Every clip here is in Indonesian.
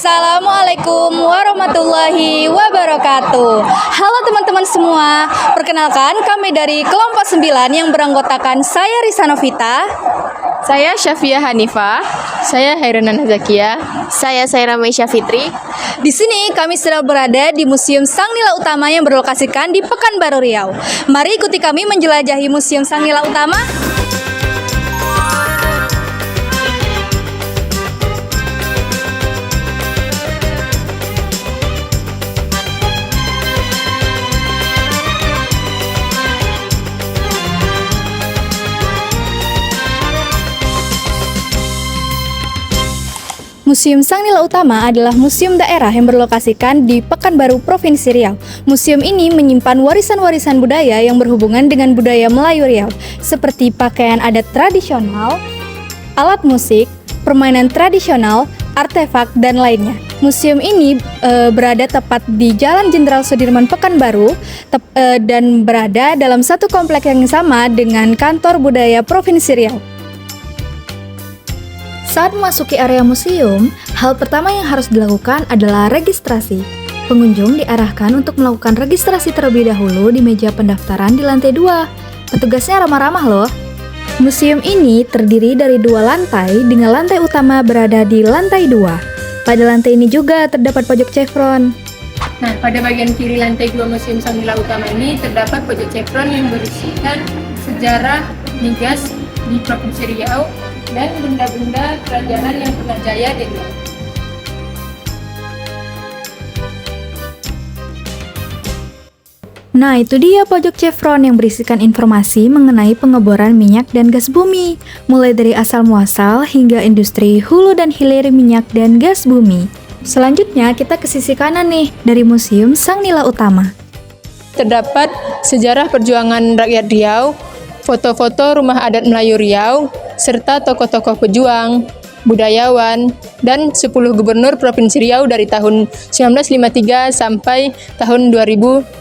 Assalamualaikum warahmatullahi wabarakatuh. Halo teman-teman semua, perkenalkan kami dari kelompok 9 yang beranggotakan saya Risa Novita, Saya Syafia Hanifah. Saya Hairuna Zakia. Saya Saira Meisya Fitri. Di sini kami sedang berada di Museum Sang Nila Utama yang berlokasikan di Pekanbaru Riau. Mari ikuti kami menjelajahi Museum Sang Nila Utama. Museum Sang Nila Utama adalah museum daerah yang berlokasikan di Pekanbaru, Provinsi Riau. Museum ini menyimpan warisan-warisan budaya yang berhubungan dengan budaya Melayu Riau, seperti pakaian adat tradisional, alat musik, permainan tradisional, artefak, dan lainnya. Museum ini berada tepat di Jalan Jenderal Sudirman, Pekanbaru, dan berada dalam satu komplek yang sama dengan Kantor Budaya Provinsi Riau. Saat memasuki area museum, hal pertama yang harus dilakukan adalah registrasi. Pengunjung diarahkan untuk melakukan registrasi terlebih dahulu di meja pendaftaran di lantai 2. Petugasnya ramah-ramah loh. Museum ini terdiri dari 2 lantai dengan lantai utama berada di lantai 2. Pada lantai ini juga terdapat pojok chevron. Nah, pada bagian kiri lantai 2 Museum Sang Nila Utama ini terdapat pojok chevron yang berisikan sejarah migas di Provinsi Riau dan benda-benda kerajaan yang pernah jaya di Riau. Nah, itu dia pojok chevron yang berisikan informasi mengenai pengeboran minyak dan gas bumi, mulai dari asal muasal hingga industri hulu dan hilir minyak dan gas bumi. Selanjutnya kita ke sisi kanan nih, dari Museum Sang Nila Utama. Terdapat sejarah perjuangan rakyat Riau, foto-foto rumah adat Melayu Riau, serta tokoh-tokoh pejuang, budayawan, dan 10 gubernur Provinsi Riau dari tahun 1953 sampai tahun 2013.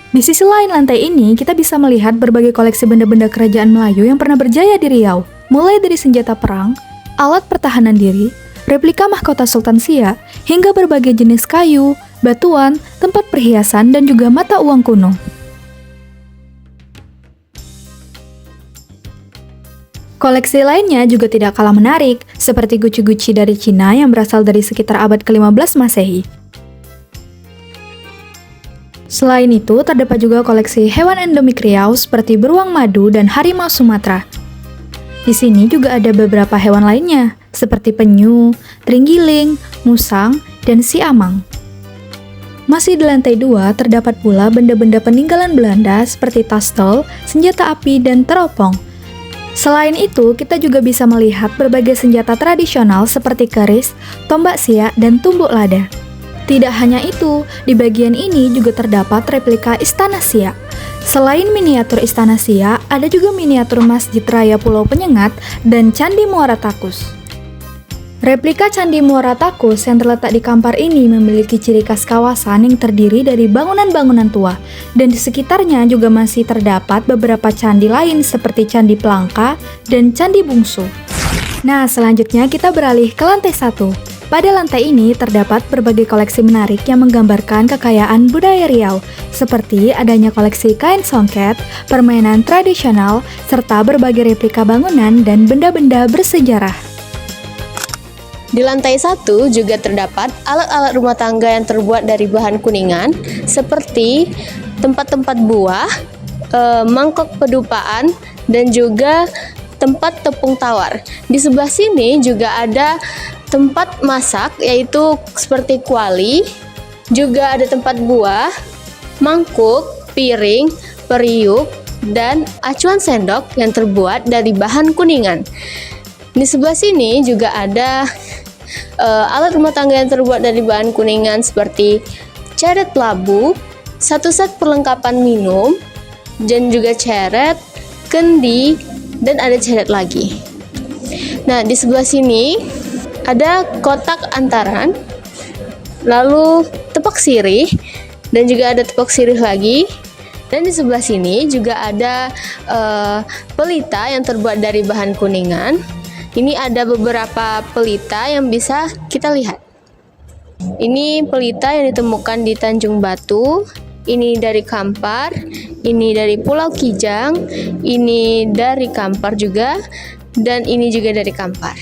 Di sisi lain lantai ini, kita bisa melihat berbagai koleksi benda-benda kerajaan Melayu yang pernah berjaya di Riau, mulai dari senjata perang, alat pertahanan diri, replika mahkota Sultan Siak, hingga berbagai jenis kayu, batuan, tempat perhiasan, dan juga mata uang kuno. Koleksi lainnya juga tidak kalah menarik, seperti guci-guci dari Cina yang berasal dari sekitar abad ke-15 Masehi. Selain itu, terdapat juga koleksi hewan endemik Riau seperti beruang madu dan harimau Sumatera. Di sini juga ada beberapa hewan lainnya, seperti penyu, terenggiling, musang, dan siamang. Masih di lantai 2, terdapat pula benda-benda peninggalan Belanda seperti tastel, senjata api, dan teropong. Selain itu, kita juga bisa melihat berbagai senjata tradisional seperti keris, tombak siak, dan tumbuk lada. Tidak hanya itu, di bagian ini juga terdapat replika Istana Siak. Selain miniatur Istana Siak, ada juga miniatur Masjid Raya Pulau Penyengat dan Candi Muara Takus. Replika Candi Muara Takus yang terletak di Kampar ini memiliki ciri khas kawasan yang terdiri dari bangunan-bangunan tua, dan di sekitarnya juga masih terdapat beberapa candi lain seperti Candi Pelangka dan Candi Bungsu. Nah, selanjutnya kita beralih ke lantai 1. Pada lantai ini terdapat berbagai koleksi menarik yang menggambarkan kekayaan budaya Riau, seperti adanya koleksi kain songket, permainan tradisional, serta berbagai replika bangunan dan benda-benda bersejarah. Di lantai 1 juga terdapat alat-alat rumah tangga yang terbuat dari bahan kuningan, seperti tempat-tempat buah, mangkok pedupaan, dan juga tempat tepung tawar. Di sebelah sini juga ada tempat masak, yaitu seperti kuali, juga ada tempat buah, mangkuk, piring, periuk, dan acuan sendok yang terbuat dari bahan kuningan. Di sebelah sini juga ada alat rumah tangga yang terbuat dari bahan kuningan seperti ceret labu, satu set perlengkapan minum, dan juga ceret, kendi, dan ada ceret lagi. Nah, di sebelah sini ada kotak antaran lalu tepak sirih, dan juga ada tepak sirih lagi. Dan di sebelah sini juga ada pelita yang terbuat dari bahan kuningan. Ini ada beberapa pelita yang bisa kita lihat. Ini pelita yang ditemukan di Tanjung Batu. Ini dari Kampar, ini dari Pulau Kijang, ini dari Kampar juga, dan ini juga dari Kampar.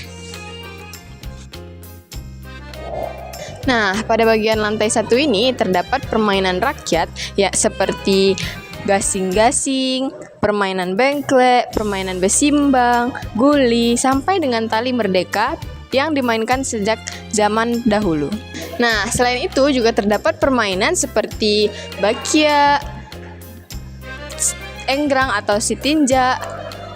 Nah, pada bagian lantai 1 ini terdapat permainan rakyat ya seperti gasing-gasing, permainan bengklek, permainan besimbang, guli, sampai dengan tali merdeka yang dimainkan sejak zaman dahulu. Nah, selain itu juga terdapat permainan seperti bakia, enggrang atau sitinja,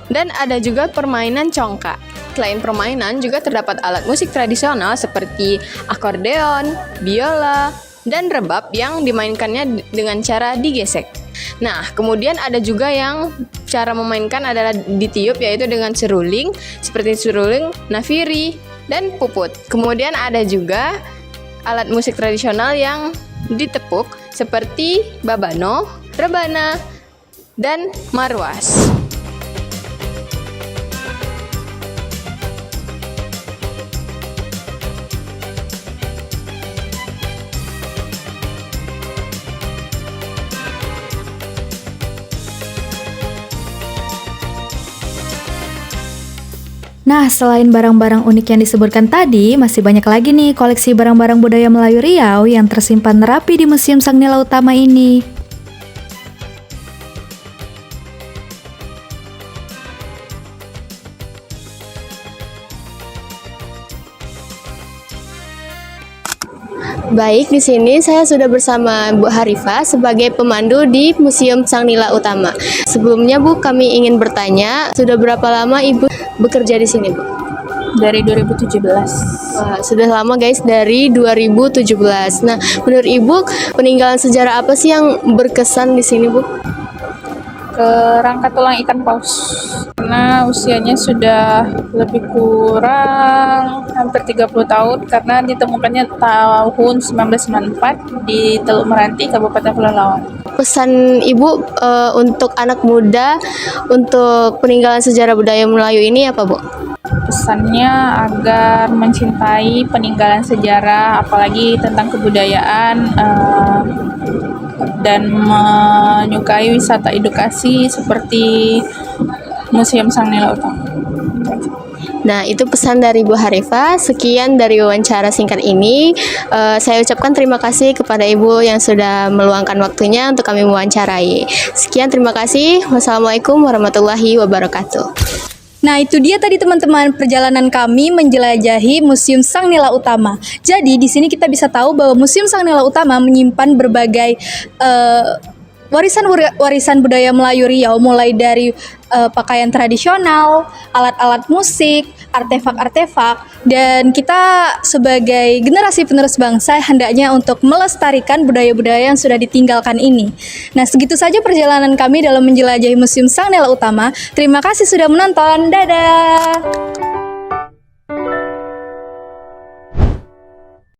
dan ada juga permainan congkak. Selain permainan, juga terdapat alat musik tradisional seperti akordeon, biola, dan rebab yang dimainkannya dengan cara digesek. Nah, kemudian ada juga yang cara memainkan adalah ditiup, yaitu dengan seruling, seperti seruling, nafiri, dan puput. Kemudian ada juga alat musik tradisional yang ditepuk seperti babano, rebana, dan marwas. Nah, selain barang-barang unik yang disebutkan tadi, masih banyak lagi nih koleksi barang-barang budaya Melayu Riau yang tersimpan rapi di Museum Sang Nila Utama ini. Baik, di sini saya sudah bersama Bu Harifah sebagai pemandu di Museum Sang Nila Utama. Sebelumnya, Bu, kami ingin bertanya, sudah berapa lama Ibu bekerja di sini, Bu? Dari 2017. Wah, sudah lama guys, dari 2017. Nah, menurut Ibu, peninggalan sejarah apa sih yang berkesan di sini, Bu? Kerangka tulang ikan paus, karena usianya sudah lebih kurang hampir 30 tahun karena ditemukannya tahun 1994 di Teluk Meranti, Kabupaten Pelalawan. Pesan Ibu untuk anak muda untuk peninggalan sejarah budaya Melayu ini apa, Bu? Pesannya agar mencintai peninggalan sejarah, apalagi tentang kebudayaan, dan menyukai wisata edukasi seperti Museum Sang Nila Utama. Nah, itu pesan dari Bu Harifah. Sekian dari wawancara singkat ini. Saya ucapkan terima kasih kepada Ibu yang sudah meluangkan waktunya untuk kami mewawancarai. Sekian, terima kasih. Wassalamualaikum warahmatullahi wabarakatuh. Nah, itu dia tadi teman-teman perjalanan kami menjelajahi Museum Sang Nila Utama. Jadi di sini kita bisa tahu bahwa Museum Sang Nila Utama menyimpan berbagai warisan budaya Melayu Riau, mulai dari pakaian tradisional, alat-alat musik, artefak-artefak, dan kita sebagai generasi penerus bangsa hendaknya untuk melestarikan budaya-budaya yang sudah ditinggalkan ini. Nah, segitu saja perjalanan kami dalam menjelajahi Museum Sang Nila Utama. Terima kasih sudah menonton. Dadah!